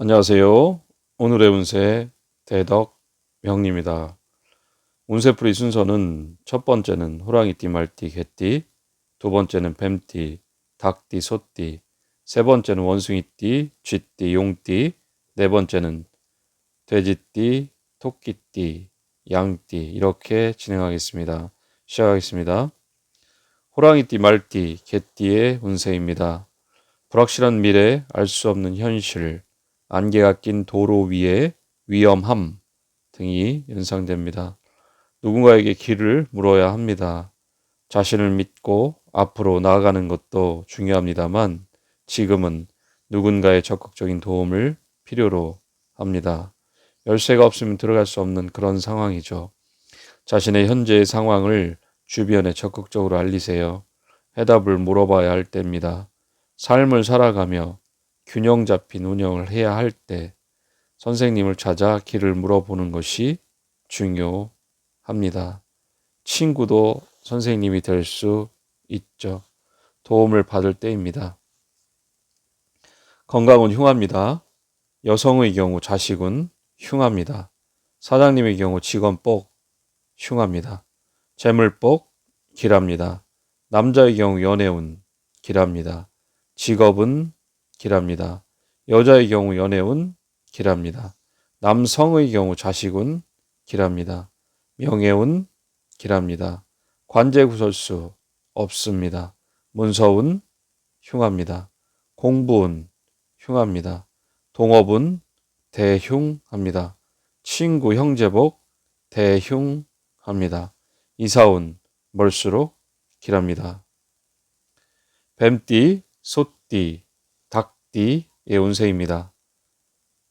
안녕하세요. 오늘의 운세 대덕 명리입니다. 운세풀이 순서는 첫 번째는 호랑이띠, 말띠, 개띠, 두 번째는 뱀띠, 닭띠, 소띠, 세 번째는 원숭이띠, 쥐띠, 용띠, 네 번째는 돼지띠, 토끼띠, 양띠 이렇게 진행하겠습니다. 시작하겠습니다. 호랑이띠, 말띠, 개띠의 운세입니다. 불확실한 미래, 알 수 없는 현실, 안개가 낀 도로 위에 위험함 등이 연상됩니다. 누군가에게 길을 물어야 합니다. 자신을 믿고 앞으로 나아가는 것도 중요합니다만 지금은 누군가의 적극적인 도움을 필요로 합니다. 열쇠가 없으면 들어갈 수 없는 그런 상황이죠. 자신의 현재의 상황을 주변에 적극적으로 알리세요. 해답을 물어봐야 할 때입니다. 삶을 살아가며 균형 잡힌 운영을 해야 할 때 선생님을 찾아 길을 물어보는 것이 중요합니다. 친구도 선생님이 될 수 있죠. 도움을 받을 때입니다. 건강은 흉합니다. 여성의 경우 자식은 흉합니다. 사장님의 경우 직원복 흉합니다. 재물복 길합니다. 남자의 경우 연애운 길합니다. 직업은 길합니다. 여자의 경우 연애운 길합니다. 남성의 경우 자식운 길합니다. 명예운 길합니다. 관제구설수 없습니다. 문서운 흉합니다. 공부운 흉합니다. 동업은 대흉합니다. 친구 형제복 대흉합니다. 이사운 멀수록 길합니다. 뱀띠, 소띠, 닭띠의 운세입니다.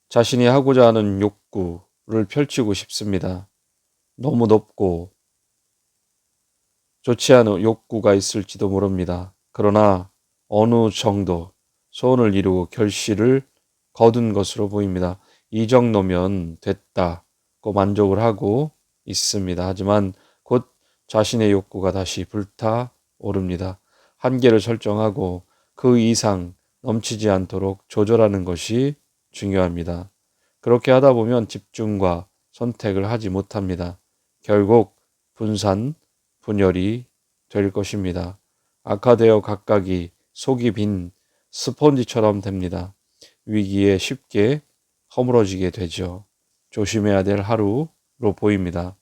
자신이 하고자 하는 욕구를 펼치고 싶습니다. 너무 높고 좋지 않은 욕구가 있을지도 모릅니다. 그러나 어느 정도 소원을 이루고 결실을 거둔 것으로 보입니다. 이 정도면 됐다고 만족을 하고 있습니다. 하지만 곧 자신의 욕구가 다시 불타오릅니다. 한계를 설정하고 그 이상 넘치지 않도록 조절하는 것이 중요합니다. 그렇게 하다 보면 집중과 선택을 하지 못합니다. 결국 분산, 분열이 될 것입니다. 악화되어 각각이 속이 빈 스펀지처럼 됩니다. 위기에 쉽게 허물어지게 되죠. 조심해야 될 하루로 보입니다.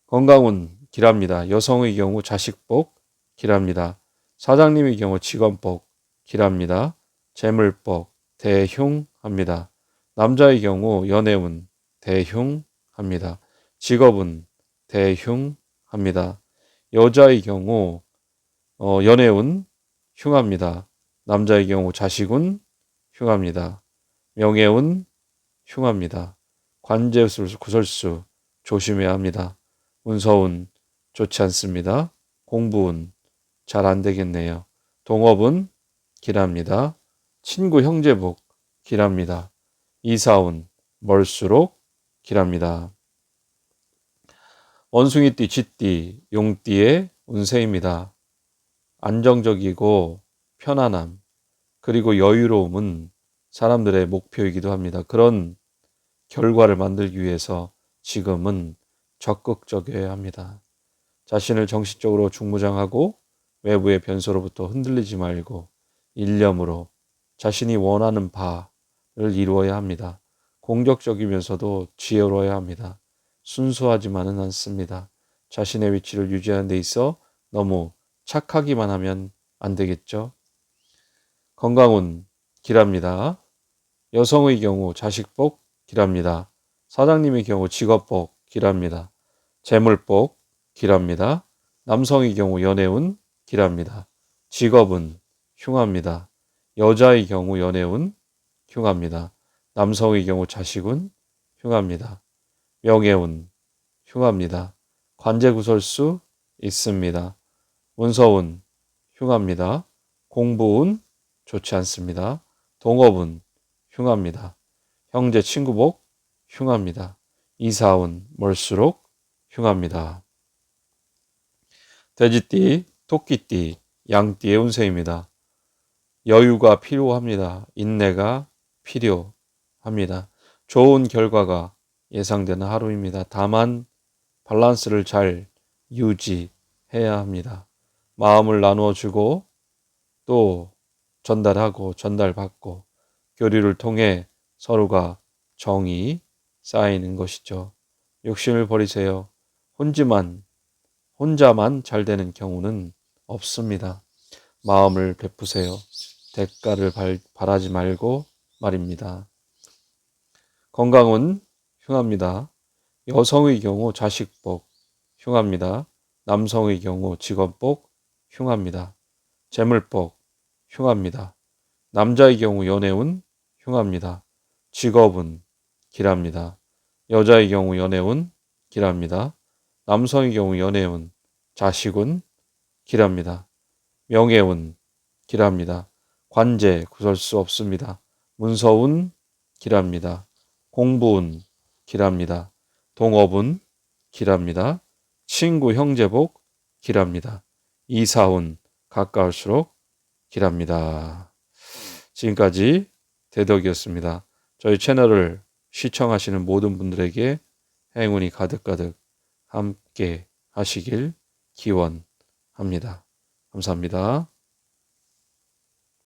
건강운 길합니다. 여성의 경우 자식복 길합니다. 사장님의 경우 직원복 길합니다. 재물복 대흉합니다. 남자의 경우 연애운 대흉합니다. 직업은 대흉합니다. 여자의 경우 연애운 흉합니다. 남자의 경우 자식운 흉합니다. 명예운 흉합니다. 관제구설수 조심해야 합니다. 문서운 좋지 않습니다. 공부운 잘 안 되겠네요. 동업은 길합니다. 친구 형제복 길합니다. 이사운 멀수록 길합니다. 원숭이띠, 쥐띠, 용띠의 운세입니다. 안정적이고 편안함 그리고 여유로움은 사람들의 목표이기도 합니다. 그런 결과를 만들기 위해서 지금은 적극적이어야 합니다. 자신을 정신적으로 중무장하고 외부의 변수로부터 흔들리지 말고 일념으로 자신이 원하는 바를 이루어야 합니다. 공격적이면서도 지혜로워야 합니다. 순수하지만은 않습니다. 자신의 위치를 유지하는 데 있어 너무 착하기만 하면 안 되겠죠. 건강운 길합니다. 여성의 경우 자식복 길합니다. 사장님의 경우 직업복 길합니다. 재물복 길합니다. 남성의 경우 연애운 길합니다. 직업은 흉합니다. 여자의 경우 연애운 흉합니다. 남성의 경우 자식운 흉합니다. 명예운 흉합니다. 관제구설수 있습니다. 문서운 흉합니다. 공부운 좋지 않습니다. 동업은 흉합니다. 형제 친구복 흉합니다. 이사운 멀수록 흉합니다. 돼지띠, 토끼띠, 양띠의 운세입니다. 여유가 필요합니다. 인내가 필요 합니다. 좋은 결과가 예상되는 하루입니다. 다만 밸런스를 잘 유지해야 합니다. 마음을 나누어 주고 또 전달하고 전달받고 교류를 통해 서로가 정이 쌓이는 것이죠. 욕심을 버리세요. 혼자만 잘 되는 경우는 없습니다. 마음을 베푸세요. 대가를 바라지 말고 말입니다. 건강은 흉합니다. 여성의 경우 자식복 흉합니다. 남성의 경우 직업복 흉합니다. 재물복 흉합니다. 남자의 경우 연애운 흉합니다. 직업은 길합니다. 여자의 경우 연애운 길합니다. 남성의 경우 연애운, 자식운 길합니다. 명예운 길합니다. 관제 구설 수 없습니다. 문서운 길합니다. 공부운 길합니다. 동업운 길합니다. 친구 형제복 길합니다. 이사운 가까울수록 길합니다. 지금까지 대덕이었습니다. 저희 채널을 시청하시는 모든 분들에게 행운이 가득가득 함께 하시길 기원합니다. 감사합니다.